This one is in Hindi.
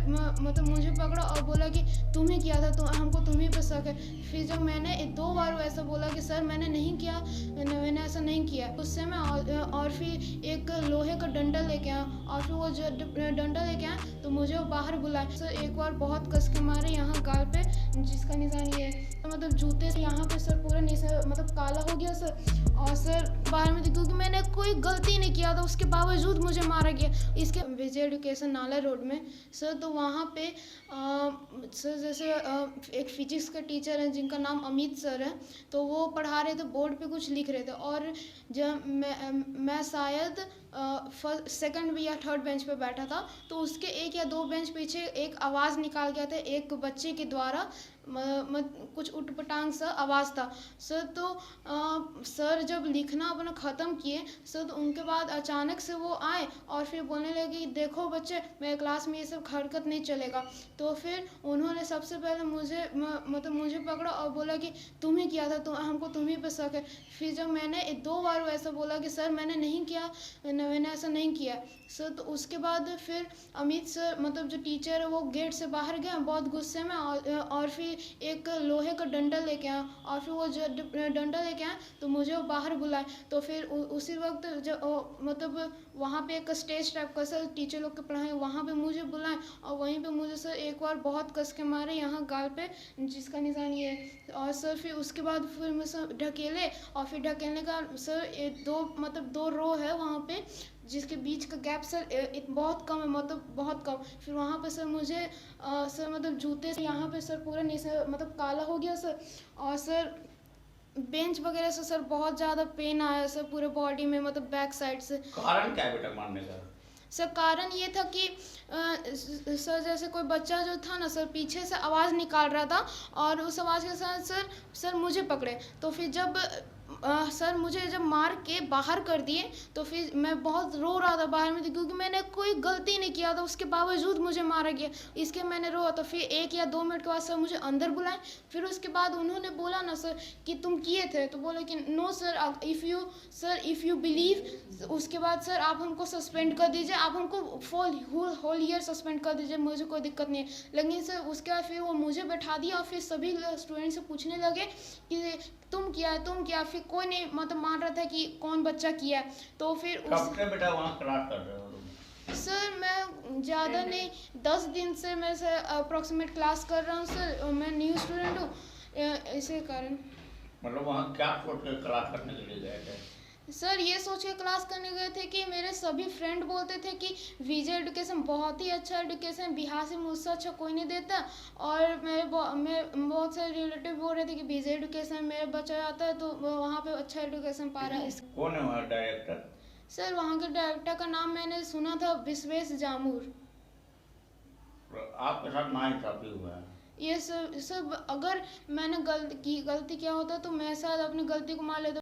मतलब मुझे पकड़ा और बोला कि तुम ही किया था, तो हमको तुम ही पे शक है। फिर जब मैंने 2 बार वैसा बोला कि सर मैंने नहीं किया, मैंने ऐसा नहीं किया, उससे मैं और फिर एक लोहे का डंडा लेके आया और फिर वो जो डंडा लेके आया तो मुझे वो बाहर बुलाया। सर एक बार बहुत कस के मारे यहाँ गाल पे, जिसका निशान ये है। तो मतलब जूते से यहाँ पे सर पूरा मतलब काला हो गया सर। और सर बाहर में क्योंकि मैंने कोई गलती नहीं किया था, उसके बावजूद मुझे मारा गया। इसके विजय एजुकेशन नाला रोड में सर, तो वहाँ पे सर जैसे एक फिजिक्स का टीचर हैं जिनका नाम अमित सर है, तो वो पढ़ा रहे थे, बोर्ड पे कुछ लिख रहे थे। और जब मैं शायद सेकंड या थर्ड बेंच पे बैठा था, तो उसके 1 या 2 बेंच पीछे एक आवाज़ निकाल गया था एक बच्चे के द्वारा, कुछ उटपटांग सा आवाज़ था सर। तो सर जब लिखना अपना ख़त्म किए सर, तो उनके बाद अचानक से वो आए और फिर बोलने लगे कि देखो बच्चे, मेरे क्लास में ये सब हरकत नहीं चलेगा। तो फिर उन्होंने सबसे पहले मुझे पकड़ा और बोला कि तुम ही किया था, तो हमको तुम ही पे शक है। फिर जब मैंने 2 बार वैसा बोला कि सर मैंने नहीं किया, मैंने ऐसा नहीं किया सर, तो उसके बाद फिर अमित सर मतलब जो टीचर है वो गेट से बाहर गए बहुत गुस्से में, और फिर एक लोहे का डंडा लेके आया और फिर वो जो डंडा लेके आया तो मुझे वो बाहर बुलाए। तो फिर उसी वक्त जब मतलब वहाँ पे एक स्टेज टाइप का सर टीचर लोग के पढ़ाए, वहाँ पे मुझे बुलाए और वहीं पे मुझे सर एक बार बहुत कस के मारे यहाँ गाल पे, जिसका निशान ये है। और सर फिर उसके बाद फिर मुझे ढकेले और फिर ढकेलने का सर 2 रो है वहाँ पे, जिसके बीच का गैप सर बहुत कम है, मतलब बहुत कम। फिर वहाँ पे सर मुझे सर मतलब जूते से यहाँ पे सर पूरा मतलब काला हो गया सर। और सर बेंच वगैरह से सर बहुत ज़्यादा पेन आया सर पूरे बॉडी में, मतलब बैक साइड से। कारण क्या है बेटा मारने का? सर कारण ये था कि सर जैसे कोई बच्चा जो था ना सर, पीछे से आवाज़ निकाल रहा था और उस आवाज़ के साथ सर मुझे पकड़े। तो फिर जब सर मुझे जब मार के बाहर कर दिए तो फिर मैं बहुत रो रहा था बाहर में, क्योंकि मैंने कोई गलती नहीं किया था, उसके बावजूद मुझे मारा गया, इसके मैंने रोआ। तो फिर 1 या 2 मिनट के बाद सर मुझे अंदर बुलाए। फिर उसके बाद उन्होंने बोला ना सर कि तुम किए थे, तो बोले कि no sir, if you believe, उसके बाद सर आप हमको सस्पेंड कर दीजिए, आप हमको होल ईयर सस्पेंड कर दीजिए, मुझे कोई दिक्कत नहीं है। लेकिन सर उसके बाद फिर वो मुझे बैठा दिया और फिर सभी स्टूडेंट से पूछने लगे कि तुम किया है, तुम किया। फिर कोई नहीं मतलब मान रहा था कि कौन बच्चा किया है। तो फिर कब से बेटा वहाँ क्लास कर रहे हो तुम? सर मैं ज़्यादा नहीं, 10 दिन से मैं सर अप्रॉक्सीमेट क्लास कर रहा हूँ सर, मैं न्यू स्टूडेंट हूँ, इसी कारण। मतलब वहाँ क्या सोच कर क्लास करने के लिए गए थे? सर ये सोच के क्लास करने गए थे कि मेरे सभी फ्रेंड बोलते थे कि विजय एजुकेशन बहुत ही अच्छा एजुकेशन, बिहार से मुझसे अच्छा कोई नहीं देता। और मेरे बहुत सारे रिलेटिव बोल रहे थे कि विजय एजुकेशन मेरा बच्चा जाता है तो वहाँ पे अच्छा एजुकेशन पा रहा है। कौन है वहाँ डायरेक्टर? सर वहाँ के डायरेक्टर का नाम मैंने सुना था, विश्वेश जामुर। आपके साथ नाइंसाफी हुआ है? ये सब अगर मैंने गलती किया होता तो मैं शायद अपनी गलती को मान लेता।